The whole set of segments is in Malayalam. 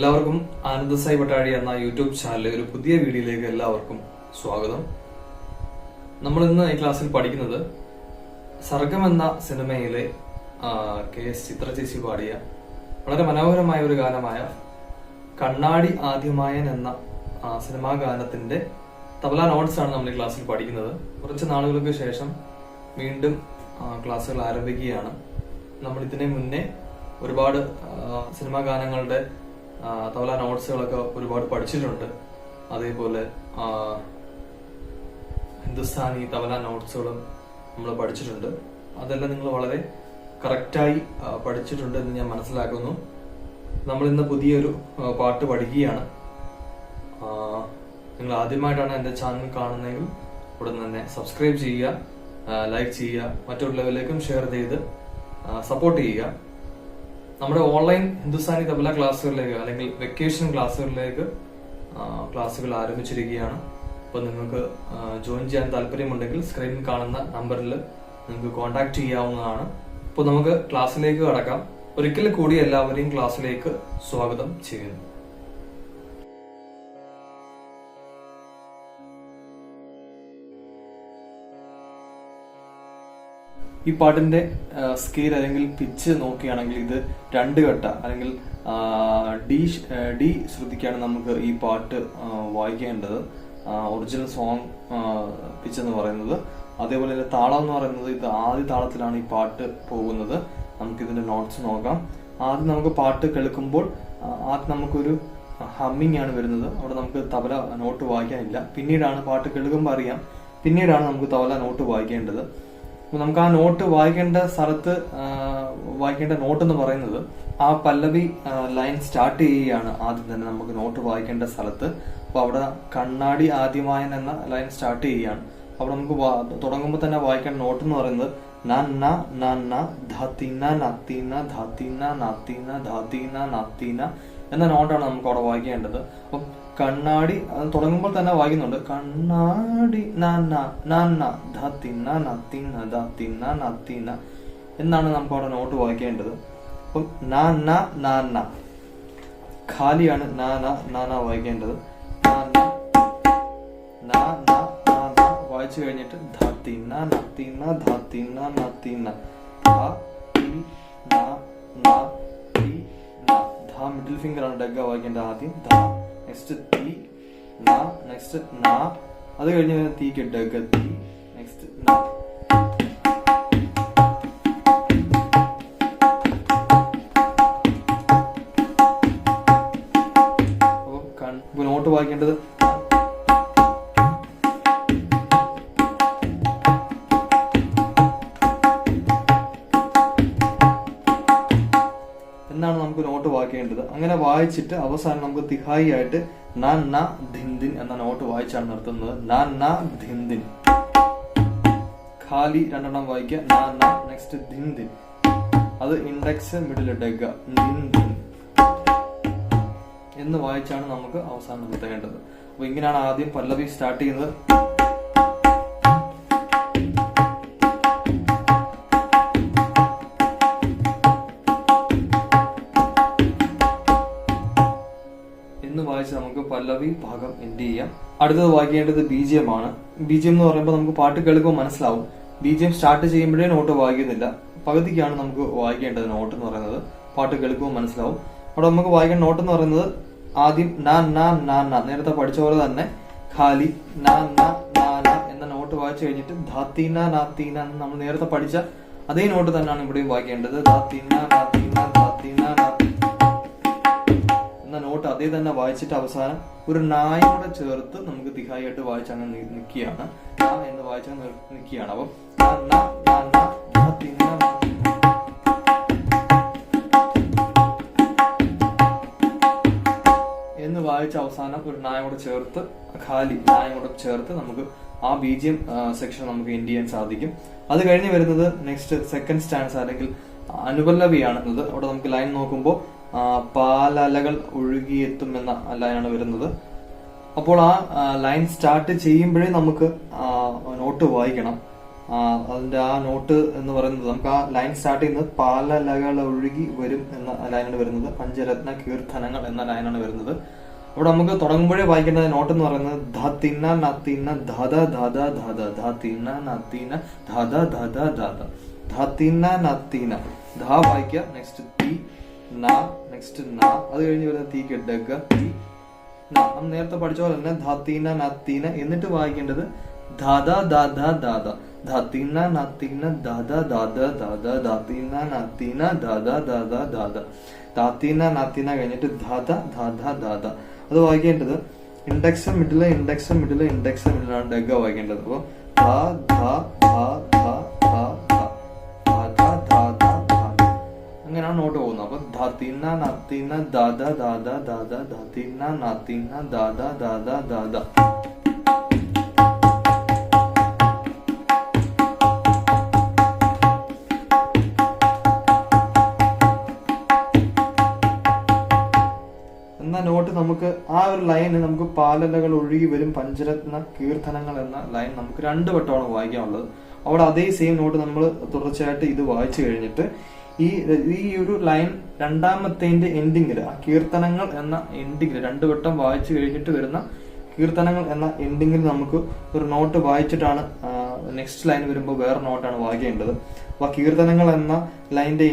എല്ലാവർക്കും ആനന്ദസായി പട്ടാഴി എന്ന യൂട്യൂബ് ചാനലിലെ ഒരു പുതിയ വീഡിയോയിലേക്ക് എല്ലാവർക്കും സ്വാഗതം. നമ്മൾ ഇന്ന് ഈ ക്ലാസ്സിൽ പഠിക്കുന്നത് സർഗം എന്ന സിനിമയിലെ KS ചിത്ര ചേച്ചി പാടിയ വളരെ മനോഹരമായ ഒരു ഗാനമായ കണ്ണാടി ആദ്യമായൻ എന്ന സിനിമാ ഗാനത്തിന്റെ തബല നോട്ട്സ് ആണ് നമ്മൾ ഈ ക്ലാസ്സിൽ പഠിക്കുന്നത്. കുറച്ച് നാളുകൾക്ക് ശേഷം വീണ്ടും ക്ലാസ്സുകൾ ആരംഭിക്കുകയാണ്. നമ്മൾ ഇതിനെ മുന്നേ ഒരുപാട് സിനിമാ ഗാനങ്ങളുടെ തബല നോട്ട്സുകളൊക്കെ ഒരുപാട് പഠിച്ചിട്ടുണ്ട്. അതേപോലെ ഹിന്ദുസ്ഥാനി തബല നോട്ട്സുകളും നമ്മൾ പഠിച്ചിട്ടുണ്ട്. അതെല്ലാം നിങ്ങൾ വളരെ കറക്റ്റായി പഠിച്ചിട്ടുണ്ട് എന്ന് ഞാൻ മനസ്സിലാക്കുന്നു. നമ്മൾ ഇന്ന് പുതിയൊരു പാട്ട് പഠിക്കുകയാണ്. നിങ്ങൾ ആദ്യമായിട്ടാണ് എൻ്റെ ചാനൽ കാണുന്നതെങ്കിൽ ഉടൻ തന്നെ സബ്സ്ക്രൈബ് ചെയ്യുക, ലൈക്ക് ചെയ്യുക, മറ്റുള്ളവരിലേക്കും ഷെയർ ചെയ്ത് സപ്പോർട്ട് ചെയ്യുക. നമ്മുടെ ഓൺലൈൻ ഹിന്ദുസ്ഥാനി തബല ക്ലാസ്സുകളിലേക്ക് അല്ലെങ്കിൽ വെക്കേഷൻ ക്ലാസ്സുകളിലേക്ക് ക്ലാസ്സുകൾ ആരംഭിച്ചിരിക്കുകയാണ്. അപ്പോൾ നിങ്ങൾക്ക് ജോയിൻ ചെയ്യാൻ താല്പര്യമുണ്ടെങ്കിൽ സ്ക്രീനിൽ കാണുന്ന നമ്പറിൽ നിങ്ങൾക്ക് കോൺടാക്ട് ചെയ്യാവുന്നതാണ്. അപ്പോൾ നമുക്ക് ക്ലാസ്സിലേക്ക് കടക്കാം. ഒരിക്കൽ കൂടി എല്ലാവരെയും ക്ലാസ്സിലേക്ക് സ്വാഗതം ചെയ്യുന്നു. ഈ പാട്ടിന്റെ സ്കെയിൽ അല്ലെങ്കിൽ പിച്ച് നോക്കുകയാണെങ്കിൽ ഇത് 2 ഘട്ട അല്ലെങ്കിൽ ഡി ശ്രുതിക്കാണ് നമുക്ക് ഈ പാട്ട് വായിക്കേണ്ടത്. ഒറിജിനൽ സോങ് പിച്ച് എന്ന് പറയുന്നത്. അതേപോലെ തന്നെ താളം എന്ന് പറയുന്നത് ഇത് ആദ്യ താളത്തിലാണ് ഈ പാട്ട് പോകുന്നത്. നമുക്കിതിന്റെ നോട്ട്സ് നോക്കാം. ആദ്യം നമുക്ക് പാട്ട് കേൾക്കുമ്പോൾ ആദ്യം നമുക്കൊരു ഹമ്മിങ് ആണ് വരുന്നത്. അവിടെ നമുക്ക് തബല നോട്ട് വായിക്കാനില്ല. പിന്നീടാണ് പാട്ട് കേൾക്കുമ്പോൾ അറിയാം, പിന്നീടാണ് നമുക്ക് തബല നോട്ട് വായിക്കേണ്ടത്. നമുക്ക് ആ നോട്ട് വായിക്കേണ്ട സ്ഥലത്ത് വായിക്കേണ്ട നോട്ട് എന്ന് പറയുന്നത് ആ പല്ലവി ലൈൻ സ്റ്റാർട്ട് ചെയ്യുകയാണ്. ആദ്യം തന്നെ നമുക്ക് നോട്ട് വായിക്കേണ്ട സ്ഥലത്ത്. അപ്പൊ അവിടെ കണ്ണാടി ആദ്യമായൻ എന്ന ലൈൻ സ്റ്റാർട്ട് ചെയ്യുകയാണ്. അവിടെ നമുക്ക് തുടങ്ങുമ്പോൾ തന്നെ വായിക്കേണ്ട നോട്ട് എന്ന് പറയുന്നത് നന്ന നന്ന ധത്തിന നത്തിന ധത്തിന നത്തിന ധത്തിന നത്തിന എന്ന നോട്ടാണ് നമുക്ക് അവിടെ വായിക്കേണ്ടത്. അപ്പം കണ്ണാടി അത് തുടങ്ങുമ്പോൾ തന്നെ വായിക്കുന്നുണ്ട്. കണ്ണാടി നന്ന നന്ന ധത്തിന നത്തിന ധത്തിന നത്തിന എന്നാണ് നമുക്ക് അവിടെ നോട്ട് വായിക്കേണ്ടത്. അപ്പം നന്ന നന്ന ഖാലിയാണ് നാന നാന വായിക്കേണ്ടത്. വായിച്ചു കഴിഞ്ഞിട്ട് ധത്തിന നത്തിന ധത്തിന നത്തിന മിഡിൽ ഫിംഗർ ആണ് ഡഗ്ഗ വായിക്കേണ്ടത്. ആദ്യം ധ, നെക്സ്റ്റ് തി, ന, നെക്സ്റ്റ് ന, അത് കഴിഞ്ഞ് തീക്ക് ഡഗ്ഗ തി, നെക്സ്റ്റ് ന. അപ്പൊ നോട്ട് വായിക്കേണ്ടത് എന്നാണ് നമുക്ക് നോട്ട് വായിക്കേണ്ടത്. അങ്ങനെ വായിച്ചിട്ട് അവസാനം നമുക്ക് തിഹായി ആയിട്ട് നാൻ ന ധിന്ദിൻ എന്ന നോട്ട് വായിച്ചാണ് നിർത്തുന്നത്. നാൻ ന ധിന്ദിൻ. ഖാലി 2 എണ്ണം വായിക്കുക. നാൻ ന, നെക്സ്റ്റ് ധിന്ദിൻ, അത് ഇൻഡെക്സ് മിഡിൽ ഡഗ്ഗ ധിന്ദിൻ എന്ന് വായിച്ചാണ് നമുക്ക് അവസാനം നിർത്തേണ്ടത്. അപ്പൊ ഇങ്ങനെയാണ് ആദ്യം പല്ലവി സ്റ്റാർട്ട് ചെയ്യുന്നത്. വായിച്ച് നമുക്ക് പല്ലവി ഭാഗം എൻഡ് ചെയ്യാം. അടുത്തത് വായിക്കേണ്ടത് BGM ആണ്. BGM എന്ന് പറയുമ്പോൾ നമുക്ക് പാട്ട് കേൾക്കുമ്പോൾ മനസ്സിലാവും. BGM സ്റ്റാർട്ട് ചെയ്യുമ്പോഴേ നോട്ട് വായിക്കുന്നില്ല, പകുതിക്കാണ് നമുക്ക് വായിക്കേണ്ടത് നോട്ട് എന്ന് പറയുന്നത്. പാട്ട് കേൾക്കുമ്പോൾ മനസ്സിലാവും. അവിടെ നമുക്ക് വായിക്കേണ്ട നോട്ട് എന്ന് പറയുന്നത് ആദ്യം നാൻ നാൻ നാൻ ന, നേരത്തെ പഠിച്ച പോലെ തന്നെ ഖാലി നാൻ ന നാന എന്ന നോട്ട് വായിച്ചു കഴിഞ്ഞിട്ട് ധാത്തീന നാത്തീന നമ്മൾ നേരത്തെ പഠിച്ച അതേ നോട്ട് തന്നെയാണ് ഇവിടെയും വായിക്കേണ്ടത്. ധാത്തീന നാത്തീന ധാത്തീന എന്ന നോട്ട് അതേ തന്നെ വായിച്ചിട്ട് അവസാനം ഒരു നായോടെ ചേർത്ത് നമുക്ക് തിഹായി ആയിട്ട് വായിച്ച് അങ്ങനെ നിൽക്കുകയാണ്. എന്ന് വായിച്ച് നിൽക്കുകയാണ്. അപ്പം എന്ന് വായിച്ച അവസാനം ഒരു നായോടെ ചേർത്ത് ഖാലി നായോടെ ചേർത്ത് നമുക്ക് ആ BGM സെക്ഷൻ നമുക്ക് എൻഡ് ചെയ്യാൻ സാധിക്കും. അത് കഴിഞ്ഞ് വരുന്നത് നെക്സ്റ്റ് സെക്കൻഡ് സ്റ്റാൻസ് അല്ലെങ്കിൽ അനുപല്ലവിയാണെന്നത്. അവിടെ നമുക്ക് ലൈൻ നോക്കുമ്പോൾ പാലലകൾ ഒഴുകിയെത്തും എന്ന ലൈനാണ് വരുന്നത്. അപ്പോൾ ആ ലൈൻ സ്റ്റാർട്ട് ചെയ്യുമ്പോഴേ നമുക്ക് നോട്ട് വായിക്കണം. അതിന്റെ ആ നോട്ട് എന്ന് പറയുന്നത് നമുക്ക് ആ ലൈൻ സ്റ്റാർട്ട് ചെയ്യുന്നത് പാലലകൾ ഒഴുകി വരും എന്ന ലൈനാണ് വരുന്നത്. പഞ്ചരത്ന കീർത്തനങ്ങൾ എന്ന ലൈനാണ് വരുന്നത്. അവിടെ നമുക്ക് തുടങ്ങുമ്പോഴേ വായിക്കേണ്ട നോട്ട് എന്ന് പറയുന്നത് ധത്തിന നത്തിന ധദ ധദ ധദ ധത്തിന നത്തിന ധദ ധദ ധദ ധത്തിന നത്തിന ധ വായിക്കുക. നെക്സ്റ്റ് തി ന, നെക്സ്റ്റ് ന, അത് കഴിഞ്ഞ് വരുന്ന തീക്ക് ഡഗ തി ന. നമ്മൾ നേരത്തെ പഠിച്ച പോലെ തന്നെ ധത്തിന നത്തിന എന്നിട്ട് വായിക്കേണ്ടത് ധദ ധദ ധദ ധത്തിന നത്തിന ധദ ധദ ധദ ധത്തിന നത്തിന ധദ ധദ ധദ ധത്തിന നത്തിന കഴിഞ്ഞിട്ട് ധദ ധദ ധദ. അത് വായിക്കേണ്ടത് index middle index middle index മിഡിലാണ് ഡഗ വായിക്കേണ്ടത്. അപ്പൊ ധ ധ ധ ധ ധ ധ ധ ധ ധ അങ്ങനെയാണ് നോട്ട് പോകുന്നത്. അപ്പൊ ധത്തിന നത്തിന ധദ ധദ ധദ ധത്തിന നത്തിന ധദ ധദ ധദ. നോട്ട് നമുക്ക് ആ ഒരു ലൈന് നമുക്ക് പാലലകൾ ഒഴുകി വരും പഞ്ചരത്ന കീർത്തനങ്ങൾ എന്ന ലൈൻ നമുക്ക് 2 വട്ടമാണ് വായിക്കാനുള്ളത്. അവിടെ അതേ സെയിം നോട്ട് നമ്മൾ തുടർച്ചയായിട്ട് ഇത് വായിച്ചു കഴിഞ്ഞിട്ട് ഈ ഒരു ലൈൻ രണ്ടാമത്തേന്റെ എൻഡിങ്ങിൽ ആ കീർത്തനങ്ങൾ എന്ന എൻഡിങ്ങിൽ 2 വട്ടം വായിച്ചു കഴിഞ്ഞിട്ട് വരുന്ന കീർത്തനങ്ങൾ എന്ന എൻഡിങ്ങിൽ നമുക്ക് ഒരു നോട്ട് വായിച്ചിട്ടാണ് നെക്സ്റ്റ് ലൈൻ വരുമ്പോൾ വേറെ നോട്ടാണ് വായിക്കേണ്ടത്. അപ്പൊ കീർത്തനങ്ങൾ എന്ന ലൈനിന്റെ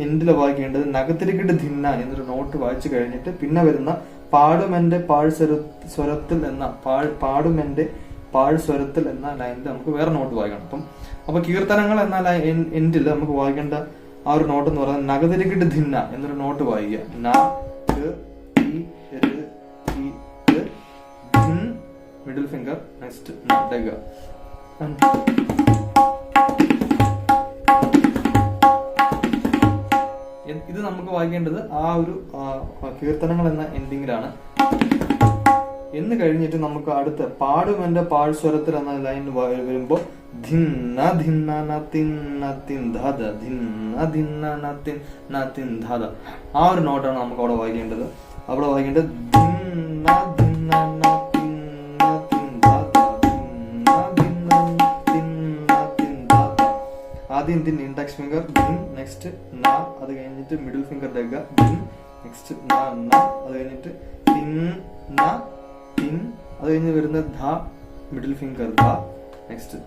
എൻഡിൽ വായിക്കേണ്ടത് നഗത്തിരിക്കിട്ട് ധിന്നാൻ എന്നൊരു നോട്ട് വായിച്ചു കഴിഞ്ഞിട്ട് പിന്നെ വരുന്ന പാടുമെന്റെ പാഴ് സ്വരത്തിൽ എന്ന പാടുമെന്റെ പാഴ് സ്വരത്തിൽ എന്ന ലൈനിൽ നമുക്ക് വേറെ നോട്ട് വായിക്കണം. അപ്പൊ കീർത്തനങ്ങൾ എന്ന എൻഡിൽ നമുക്ക് വായിക്കേണ്ട ആ ഒരു നോട്ട് എന്ന് പറയുന്നത് നഗതിരിക്കിട്ട് ധിന്ന എന്നൊരു നോട്ട് വായിക്കുക. മിഡിൽ ഫിംഗർ, നെക്സ്റ്റ് ഡഗ. ഇത് നമുക്ക് വായിക്കേണ്ടത് ആ ഒരു കീർത്തനങ്ങൾ എന്ന എൻഡിങ്ങിലാണ്. എന്ന് കഴിഞ്ഞിട്ട് നമുക്ക് അടുത്ത പാടുമെന്റെ പാഴ്സ്വരത്തിൽ എന്ന ലൈൻ വരുമ്പോ ധിന്ന ധിന്ന നത്തിൻ നത്തിൻ ധദ ധിന്ന ധിന്ന നത്തിൻ നത്തിൻ ധദ ആ ഒരു നോട്ടാണ് നമുക്ക് അവിടെ വായിക്കേണ്ടത്. അവിടെ വായിക്കേണ്ടത് ധിന്ന ധിന്ന നത്തിൻ നത്തിൻ ധദ ധിന്ന ധിന്ന നത്തിൻ നത്തിൻ ധദ. ആദ്യം ദിൻ ഇൻഡെക്സ് ഫിംഗർ ദിൻ, നെക്സ്റ്റ് ന, അത് കഴിഞ്ഞിട്ട് മിഡിൽ ഫിംഗർ ഡഗ ദിൻ, നെക്സ്റ്റ് ന ന, അത് കഴിഞ്ഞിട്ട് തിൻ ന തിൻ, അത് കഴിഞ്ഞ് വരുന്ന ധ മിഡിൽ ഫിംഗർ ധ, നെക്സ്റ്റ്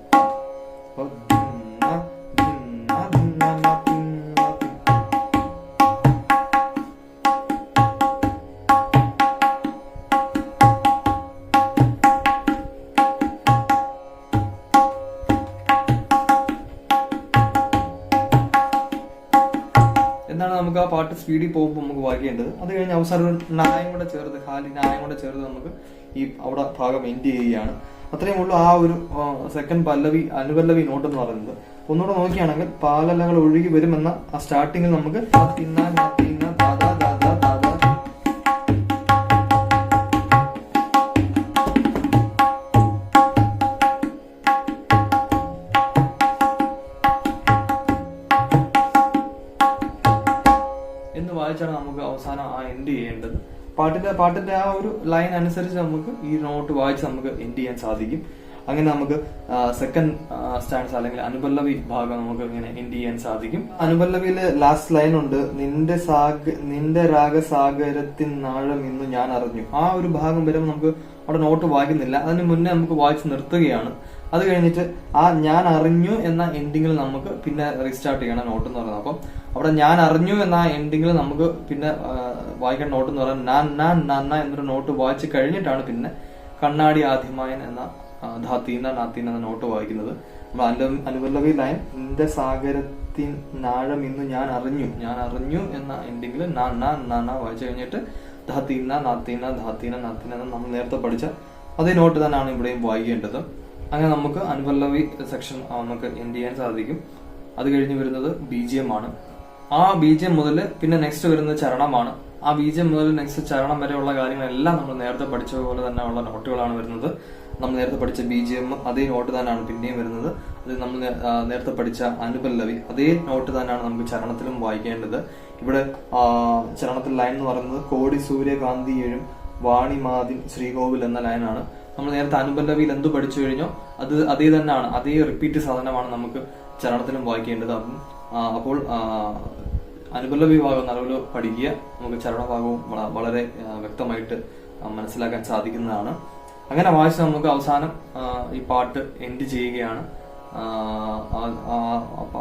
എന്നാണ് നമുക്ക് ആ പാട്ട് സ്പീഡിൽ പോകുമ്പോൾ നമുക്ക് വായിക്കേണ്ടത്. അത് കഴിഞ്ഞ് അവസാനം നായം കൂടെ ചേർത്ത് ഖാലി നായം കൂടെ ചേർത്ത് നമുക്ക് ഈ അവിടെ ഭാഗം എൻഡ് ചെയ്യുകയാണ്. അത്രയും ഉള്ളൂ ആ ഒരു സെക്കൻഡ് പല്ലവി അനുപല്ലവി നോട്ട് എന്ന് പറയുന്നത്. ഒന്നുകൂടെ നോക്കിയാണെങ്കിൽ പാലലകൾ ഒഴുകി വരുമെന്ന ആ സ്റ്റാർട്ടിങ്ങിൽ നമുക്ക് എന്ന് വായിച്ചാണ് നമുക്ക് അവസാനം ആ എൻഡ് ചെയ്യേണ്ടത്. പാട്ടിന്റെ ആ ഒരു ലൈൻ അനുസരിച്ച് നമുക്ക് ഈ നോട്ട് വായിച്ച് നമുക്ക് എൻഡ് ചെയ്യാൻ സാധിക്കും. അങ്ങനെ നമുക്ക് സെക്കൻഡ് സ്റ്റാൻസ് അല്ലെങ്കിൽ അനുപല്ലവി ഭാഗം നമുക്ക് ഇങ്ങനെ എൻഡ് ചെയ്യാൻ സാധിക്കും. അനുപല്ലവിയിലെ ലാസ്റ്റ് ലൈൻ ഉണ്ട്, നിന്റെ രാഗസാഗരത്തിൻ നാഴം ഇന്ന് ഞാൻ അറിഞ്ഞു. ആ ഒരു ഭാഗം വരുമ്പോൾ നമുക്ക് അവിടെ നോട്ട് വായിക്കുന്നില്ല, അതിന് മുന്നേ നമുക്ക് വായിച്ച് നിർത്തുകയാണ്. അത് കഴിഞ്ഞിട്ട് ആ ഞാൻ അറിഞ്ഞു എന്ന എൻഡിങ്ങിൽ നമുക്ക് പിന്നെ റീസ്റ്റാർട്ട് ചെയ്യണം നോട്ട് എന്ന് പറയുന്നത്. അപ്പം അവിടെ ഞാൻ അറിഞ്ഞു എന്ന എൻഡിങ്ങിൽ നമുക്ക് പിന്നെ വായിക്കേണ്ട നോട്ട് എന്ന് പറയുന്നത് നാൻ നാൻ നന്ന എന്നൊരു നോട്ട് വായിച്ച് കഴിഞ്ഞിട്ടാണ് പിന്നെ കണ്ണാടി ആദ്യമായൻ എന്ന ധാത്തീന നാത്തീന എന്ന നോട്ട് വായിക്കുന്നത്. നമ്മൾ അനുപല്ലവി ലൈൻ നിന്റെ സാഗരത്തിൻ നാഴം ഇന്ന് ഞാൻ അറിഞ്ഞു എന്ന എൻഡിങ്ങിൽ നാൻ നാൻ നന്ന വായിച്ചു കഴിഞ്ഞിട്ട് ധാത്തീന നാത്തീന ധാത്തീന നാത്തീന എന്ന് നമ്മൾ നേരത്തെ പഠിച്ച അതേ നോട്ട് തന്നെയാണ് ഇവിടെയും വായിക്കേണ്ടത്. അങ്ങനെ നമുക്ക് അനുപല്ലവി സെക്ഷൻ നമുക്ക് എൻഡ് ചെയ്യാൻ സാധിക്കും. അത് കഴിഞ്ഞ് വരുന്നത് BGM ആണ്. ആ BGM മുതൽ പിന്നെ നെക്സ്റ്റ് വരുന്നത് ചരണമാണ്. ആ BGM മുതൽ നെക്സ്റ്റ് ചരണം വരെയുള്ള കാര്യങ്ങളെല്ലാം നമ്മൾ നേരത്തെ പഠിച്ച പോലെ തന്നെ ഉള്ള നോട്ടുകളാണ് വരുന്നത്. നമ്മൾ നേരത്തെ പഠിച്ച BGM അതേ നോട്ട് തന്നെയാണ് പിന്നെയും വരുന്നത്. അത് നമ്മൾ നേരത്തെ പഠിച്ച അനുപല്ലവി അതേ നോട്ട് തന്നെയാണ് നമുക്ക് ചരണത്തിലും വായിക്കേണ്ടത്. ഇവിടെ ചരണത്തിൽ ലൈൻ എന്ന് പറയുന്നത് കോടി സൂര്യകാന്തി എഴും വാണിമാതിൻ ശ്രീകോവിൽ എന്ന ലൈനാണ്. നമ്മൾ നേരത്തെ അനുപല്ലവിയിൽ എന്ത് പഠിച്ചു കഴിഞ്ഞോ അത് അതേ തന്നെയാണ്, അതേ റിപ്പീറ്റ് സാധനമാണ് നമുക്ക് ചരണത്തിലും വായിക്കേണ്ടത്. അപ്പോൾ അനുപല്ലവി ഭാഗം നല്ലപോലെ പഠിക്കുക, നമുക്ക് ചരണഭാഗവും വളരെ വ്യക്തമായിട്ട് മനസ്സിലാക്കാൻ സാധിക്കുന്നതാണ്. അങ്ങനെ വായിച്ച് നമുക്ക് അവസാനം ഈ പാട്ട് എൻഡ് ചെയ്യുകയാണ്.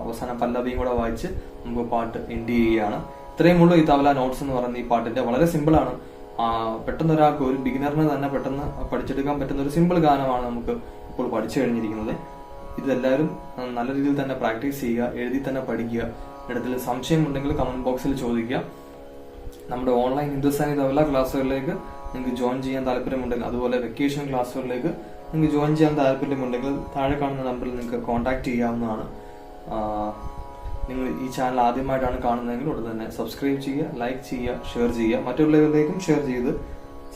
അവസാനം പല്ലവിയും കൂടെ വായിച്ച് നമുക്ക് പാട്ട് എൻഡ് ചെയ്യുകയാണ്. ഇത്രയും ഉള്ളൂ ഈ തബല നോട്ട്സ് എന്ന് പറയുന്ന ഈ പാട്ടിന്റെ. വളരെ സിമ്പിളാണ്. പെട്ടെന്ന് ഒരാൾക്ക്, ഒരു ബിഗിനറിന് തന്നെ പെട്ടെന്ന് പഠിച്ചെടുക്കാൻ പറ്റുന്ന ഒരു സിമ്പിൾ ഗാനമാണ് നമുക്ക് ഇപ്പോൾ പഠിച്ചു കഴിഞ്ഞിരിക്കുന്നത്. ഇതെല്ലാവരും നല്ല രീതിയിൽ തന്നെ പ്രാക്ടീസ് ചെയ്യുക, എഴുതി തന്നെ പഠിക്കുക. എന്തെങ്കിലും സംശയം ഉണ്ടെങ്കിൽ കമന്റ് ബോക്സിൽ ചോദിക്കുക. നമ്മുടെ ഓൺലൈൻ ഹിന്ദുസ്ഥാനി തബല ക്ലാസ്സുകളിലേക്ക് നിങ്ങൾക്ക് ജോയിൻ ചെയ്യാൻ താല്പര്യമുണ്ടെങ്കിൽ, അതുപോലെ വെക്കേഷൻ ക്ലാസ്സുകളിലേക്ക് നിങ്ങൾക്ക് ജോയിൻ ചെയ്യാൻ താല്പര്യമുണ്ടെങ്കിൽ താഴെ കാണുന്ന നമ്പറിൽ നിങ്ങൾക്ക് കോൺടാക്ട് ചെയ്യാവുന്നതാണ്. നിങ്ങൾ ഈ ചാനൽ ആദ്യമായിട്ടാണ് കാണുന്നതെങ്കിൽ ഉടൻ തന്നെ സബ്സ്ക്രൈബ് ചെയ്യുക, ലൈക്ക് ചെയ്യുക, ഷെയർ ചെയ്യുക, മറ്റുള്ളവരിലേക്കും ഷെയർ ചെയ്ത്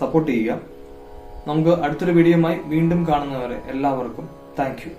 സപ്പോർട്ട് ചെയ്യുക. നമുക്ക് അടുത്തൊരു വീഡിയോയുമായി വീണ്ടും കാണുന്നവരെ എല്ലാവർക്കും താങ്ക് യു.